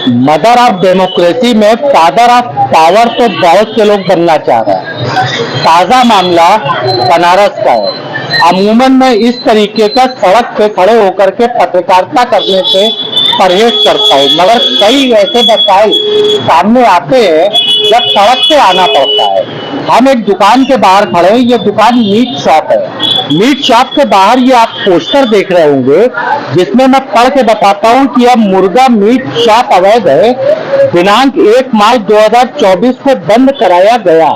Mother of democracy में father of power तो बहुत से लोग बनना चाह रहे हैं। ताजा मामला बनारस का है। अमूमन मैं इस तरीके का सड़क पे खड़े होकर के पत्रकारिता करने से परहेज करता हूँ, मगर कई ऐसे मसाइल सामने आते हैं जब सड़क पे आना पड़ता है। हम एक दुकान के बाहर खड़े हैं। ये दुकान मीट शॉप है। मीट शॉप के बाहर ये आप पोस्टर देख रहे होंगे जिसमें मैं पढ़ के बताता हूँ कि अब मुर्गा मीट शॉप अवैध है, दिनांक 1 मार्च 2024 को बंद कराया गया।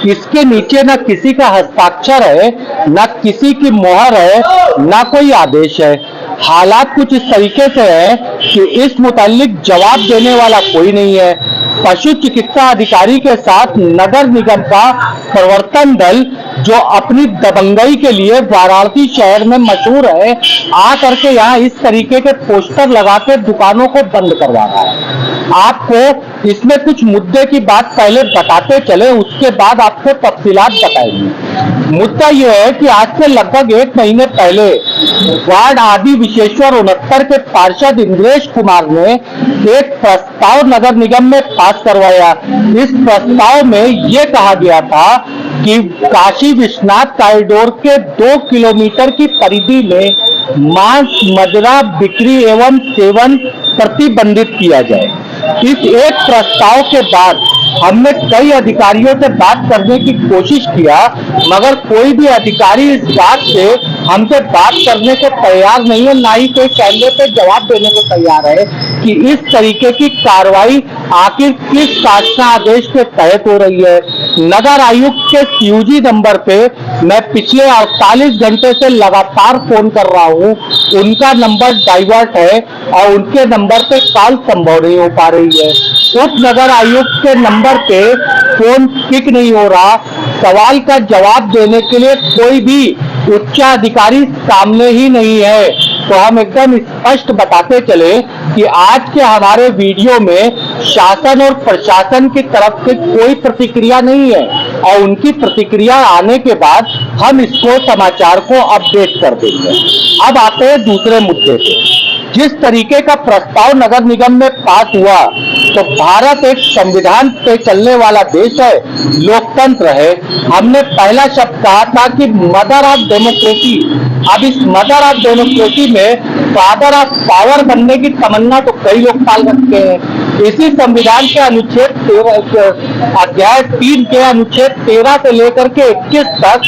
इसके नीचे न किसी का हस्ताक्षर है, न किसी की मोहर है, न कोई आदेश है। हालात कुछ इस तरीके से है कि इस मुतालिक जवाब देने वाला कोई नहीं है। पशु चिकित्सा अधिकारी के साथ नगर निगम का प्रवर्तन दल, जो अपनी दबंगई के लिए वाराणसी शहर में मशहूर है, आ करके यहाँ इस तरीके के पोस्टर लगा के दुकानों को बंद करवा रहा है। आपको इसमें कुछ मुद्दे की बात पहले बताते चले, उसके बाद आपको तफसीलात बताएंगे। मुद्दा यह है कि आज से लगभग 1 महीने पहले वार्ड आदि विशेश्वर 69 के पार्षद इंद्रेश कुमार ने एक प्रस्ताव नगर निगम में पास करवाया। इस प्रस्ताव में यह कहा गया था कि काशी विश्वनाथ कॉरिडोर के 2 किलोमीटर की परिधि में मांस मदिरा बिक्री एवं सेवन प्रतिबंधित किया जाए। इस एक प्रस्ताव के बाद हमने कई अधिकारियों से बात करने की कोशिश किया, मगर कोई भी अधिकारी इस बात से हमसे बात करने को तैयार नहीं है, ना ही कोई कैमरे पे जवाब देने को तैयार है कि इस तरीके की कार्रवाई आखिर किस शासना आदेश के तहत हो रही है। नगर आयुक्त के सीयूजी नंबर पे मैं पिछले 48 घंटे से लगातार फोन कर रहा हूँ। उनका नंबर डाइवर्ट है और उनके नंबर पे कॉल संभव नहीं हो पा रही है। उप नगर आयुक्त के नंबर पे फोन पिक नहीं हो रहा। सवाल का जवाब देने के लिए कोई भी उच्चाधिकारी सामने ही नहीं है। तो हम एकदम स्पष्ट बताते चले कि आज के हमारे वीडियो में शासन और प्रशासन की तरफ से कोई प्रतिक्रिया नहीं है, और उनकी प्रतिक्रिया आने के बाद हम इसको समाचार को अपडेट कर देंगे। अब आते हैं दूसरे मुद्दे पे। जिस तरीके का प्रस्ताव नगर निगम में पास हुआ, तो भारत एक संविधान पे चलने वाला देश है, लोकतंत्र है। हमने पहला शब्द कहा था कि मदर ऑफ डेमोक्रेसी। अब इस मदर ऑफ डेमोक्रेसी में फादर ऑफ पावर बनने की तमन्ना तो कई लोग पाल रखते हैं। इसी संविधान के अनुच्छेद अध्याय 3 के अनुच्छेद 13 से लेकर के 21 तक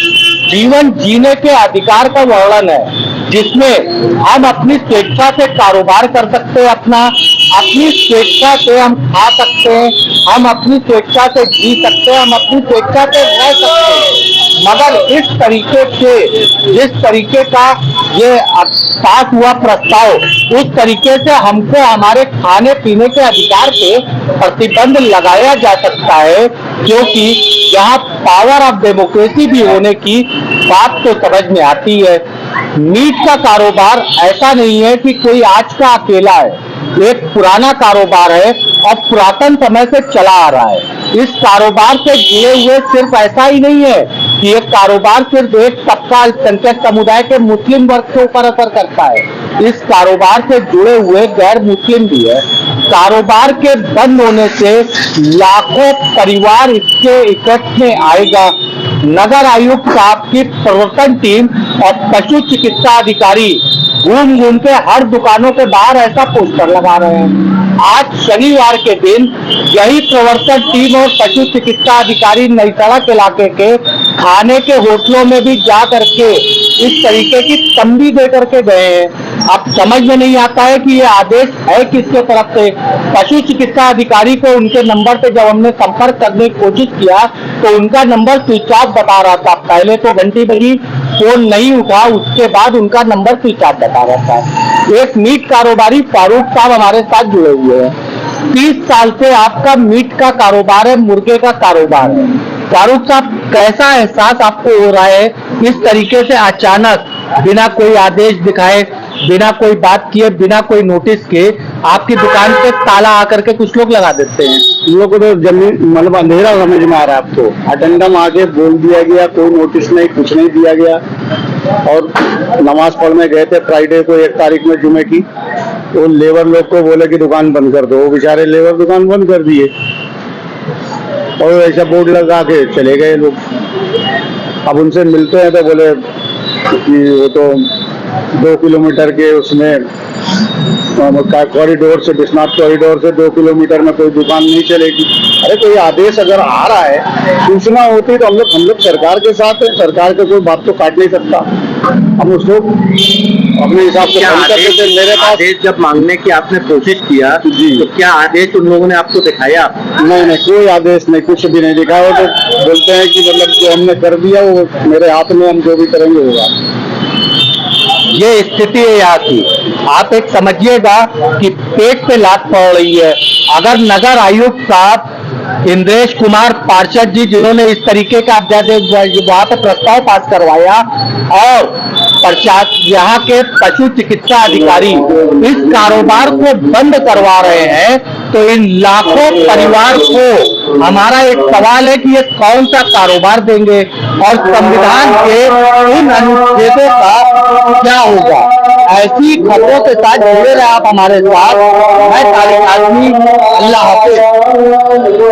जीवन जीने के अधिकार का वर्णन है, जिसमें हम अपनी स्वेच्छा से कारोबार कर सकते हैं, अपनी स्वेच्छा से हम खा सकते हैं, हम अपनी स्वेच्छा से जी सकते हैं, हम अपनी स्वेच्छा से रह सकते हैं। मगर इस तरीके से जिस तरीके का ये पास हुआ प्रस्ताव, उस तरीके से हमको हमारे खाने पीने के अधिकार पे प्रतिबंध लगाया जा सकता है, क्योंकि यहाँ पावर ऑफ डेमोक्रेसी भी होने की बात तो समझ में आती है। मीट का कारोबार ऐसा नहीं है कि कोई आज का अकेला है, एक पुराना कारोबार है और पुरातन समय से चला आ रहा है। इस कारोबार से जुड़े हुए सिर्फ ऐसा ही नहीं है कि ये कारोबार सिर्फ एक तबका अल्पसंख्यक समुदाय के मुस्लिम वर्ग के ऊपर असर करता है। इस कारोबार से जुड़े हुए गैर मुस्लिम भी है। कारोबार के बंद होने से लाखों परिवार इसके इफेक्ट में आएगा। नगर आयुक्त साहब की प्रवर्तन टीम और पशु चिकित्सा अधिकारी घूम घूम के हर दुकानों के बाहर ऐसा पोस्टर लगा रहे हैं। आज शनिवार के दिन यही प्रवर्तन टीम और पशु चिकित्सा अधिकारी नई सड़क इलाके के खाने के होटलों में भी जा करके इस तरीके की तंबी दे करके गए हैं। अब समझ में नहीं आता है कि ये आदेश है किसके तरफ से। पशु चिकित्सा अधिकारी को उनके नंबर पे जब हमने संपर्क करने की कोशिश किया तो उनका नंबर स्विच ऑफ बता रहा था। पहले तो घंटी बजी, फोन नहीं उठा, उसके बाद उनका नंबर स्विच ऑफ बता रहा था। एक मीट कारोबारी फारूक साहब हमारे साथ जुड़े हुए हैं। 30 साल से आपका मीट का कारोबार है, मुर्गे का कारोबार है। फारूक साहब, कैसा एहसास आपको हो रहा है इस तरीके से अचानक बिना कोई आदेश दिखाए, बिना कोई बात किए, बिना कोई नोटिस के आपकी दुकान पे ताला आकर के कुछ लोग लगा देते हैं? इन लोगों को जमीन मतलब अंधेरा समझ में आ रहा है। आपको अटेंडम आगे बोल दिया गया, कोई नोटिस नहीं, कुछ नहीं दिया गया। और नमाज पढ़ने गए थे फ्राइडे को 1 तारीख में जुमे की, तो लेबर लोग को बोले कि दुकान बंद कर दो, वो बेचारे लेबर दुकान बंद कर दिए और ऐसा बोर्ड लगा के चले गए लोग। अब उनसे मिलते हैं तो बोले कि वो तो 2 किलोमीटर के उसमें कॉरिडोर से, विश्वनाथ कॉरिडोर से 2 किलोमीटर में कोई दुकान नहीं चलेगी। अरे कोई आदेश अगर आ रहा है, सूचना होती तो हम लोग सरकार के साथ है, सरकार का कोई बात तो काट नहीं सकता। हम उसको अपने हिसाब से बंद कर देते। मेरे पास आदेश जब मांगने की आपने कोशिश किया जी, तो क्या आदेश उन लोगों ने आपको दिखाया? नहीं, कोई आदेश नहीं, कुछ भी नहीं दिखा। वो तो बोलते हैं कि मतलब जो हमने कर दिया वो मेरे हाथ में, हम जो भी करेंगे होगा। ये स्थिति है यहाँ की। आप एक समझिएगा कि पेट पे लात पड़ रही है। अगर नगर आयुक्त साहब इंद्रेश कुमार पार्षद जी, जिन्होंने इस तरीके का वहां पे प्रस्ताव पास करवाया, और यहाँ के पशु चिकित्सा अधिकारी इस कारोबार को बंद करवा रहे हैं, तो इन लाखों परिवार को हमारा एक सवाल है कि ये कौन सा कारोबार देंगे और संविधान के इन अनुच्छेदों का क्या होगा। ऐसी खबरों के साथ जुड़े रहे आप हमारे साथ। मैं तारिक आजमी, अल्लाह हाफिज।